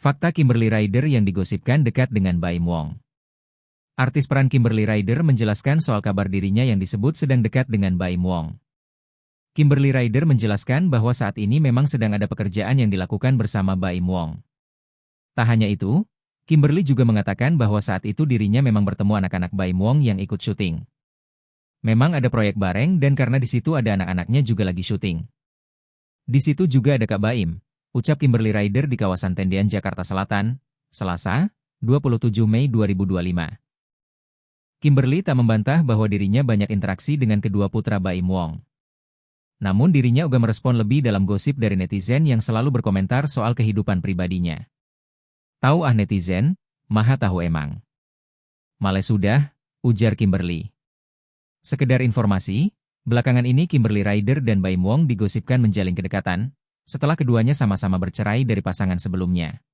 Fakta Kimberly Ryder yang digosipkan dekat dengan Baim Wong. Artis peran Kimberly Ryder menjelaskan soal kabar dirinya yang disebut sedang dekat dengan Baim Wong. Kimberly Ryder menjelaskan bahwa saat ini memang sedang ada pekerjaan yang dilakukan bersama Baim Wong. Tak hanya itu, Kimberly juga mengatakan bahwa saat itu dirinya memang bertemu anak-anak Baim Wong yang ikut syuting. Memang ada proyek bareng dan karena di situ ada anak-anaknya juga lagi syuting. Di situ juga ada Kak Baim, ucap Kimberly Ryder di kawasan Tendian, Jakarta Selatan, Selasa, 27 Mei 2025. Kimberly tak membantah bahwa dirinya banyak interaksi dengan kedua putra Baim Wong. Namun dirinya juga merespon lebih dalam gosip dari netizen yang selalu berkomentar soal kehidupan pribadinya. Tahu netizen, maha tahu emang. Males sudah, ujar Kimberly. Sekedar informasi, belakangan ini Kimberly Ryder dan Baim Wong digosipkan menjalin kedekatan, setelah keduanya sama-sama bercerai dari pasangan sebelumnya.